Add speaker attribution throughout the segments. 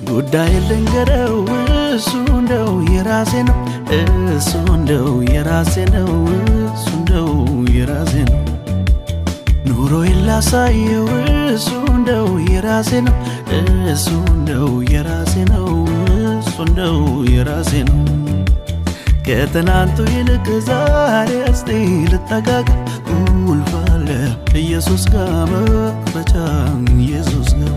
Speaker 1: ጉዳይ ልንገረው እሱ እንደው የራሴ ነው እሱ እንደው የራሴ ነው እሱ እንደው የራሴ ነው ኑሮዬን ላሳየው እሱ እንደው የራሴ ነው እሱ እንደው የራሴ ነው እሱ እንደው የራሴ ነው ከትናንቱ ይልቅ ዛሬ እስቲ ልጠጋጋ ቁልፍ አለ ኢየሱስ ጋር መክፈቻ ኢየሱስ ጋር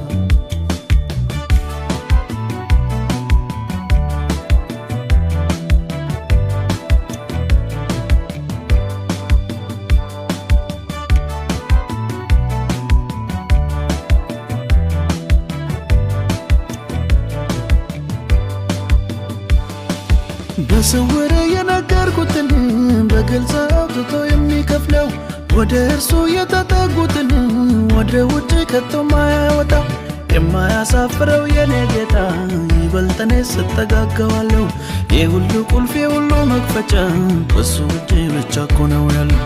Speaker 1: በስውር የነገርኩትን በግልጽ አውጥቶ የሚከፍለው ወደ እርሱ የተጠጉትን ወደ ውጭ ከቶ ማያወጣው የማያሳፍረው የኔ ጌታ ይበልጥ እኔ ስጠጋጋዋለሁ የሁሉ ቁልፍ የሁሉ መክፈቻ በሱ እጅ ብቻ እኮ ነው ያለው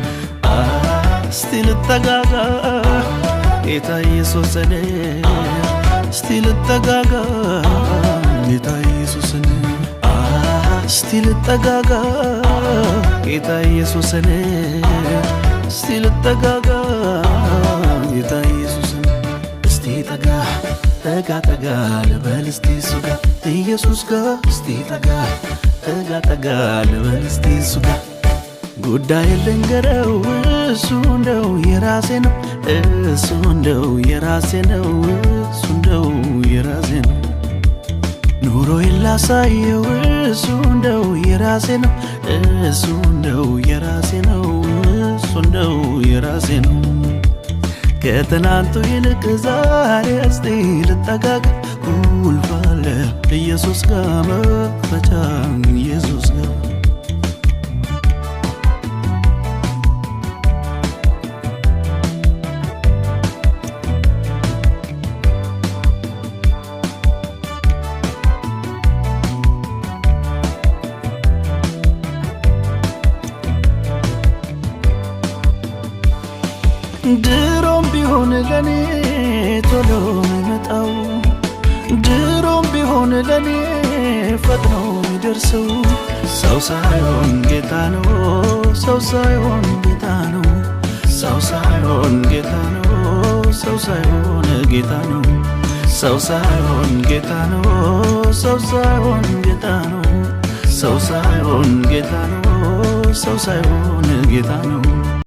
Speaker 1: እስቲ ልጠጋጋ ጌታ ኢየሱስን እስቲ ልጠጋጋ ጌታ ኢየሱስን እስቲ ልጠጋጋ ጌታ ኢየሱስን እስቲ ልጠጋጋ ጌታ ኢየሱስን እስቲ ጠጋ ጠጋ ጠጋ ልበል እስቲ እሱ ጋር ኢየሱስ ጋር እስቲ ጠጋ ጠጋ ጠጋ ልበል እስቲ እሱ ጋር ጉዳይ ልንገረው እሱ እንደው የራሴ ነው እሱ እንደው የራሴ ነው እሱ እንደው የራሴ ነው ኑሮዬን ላሳየው እሱ እንደው የራሴ ነው እሱ እንደው የራሴ ነው እሱ እንደው የራሴ ነው ከትናንቱ ይልቅ ዛሬ እስቲ ልጠጋጋ ቁልፍ አለ ኢየሱስ ጋር መክፈቻ ኢየሱስ ጋር ድሮም ቢሆን ለኔ ቶሎ የሚመጣው ድሮም ቢሆን ለኔ ፈጥኖ የሚደርሰው ሰው ሳይሆን ጌታ ነው ሰው ሳይሆን ጌታ ነው ሰው ሳይሆን ጌታ ነው ሰው ሳይሆን ጌታ ነው ሰው ሳይሆን ጌታ ነው ሰው ሳይሆን ጌታ ነው ሰው ሳይሆን ጌታ ነው ሰው ሳይሆን ጌታ ነው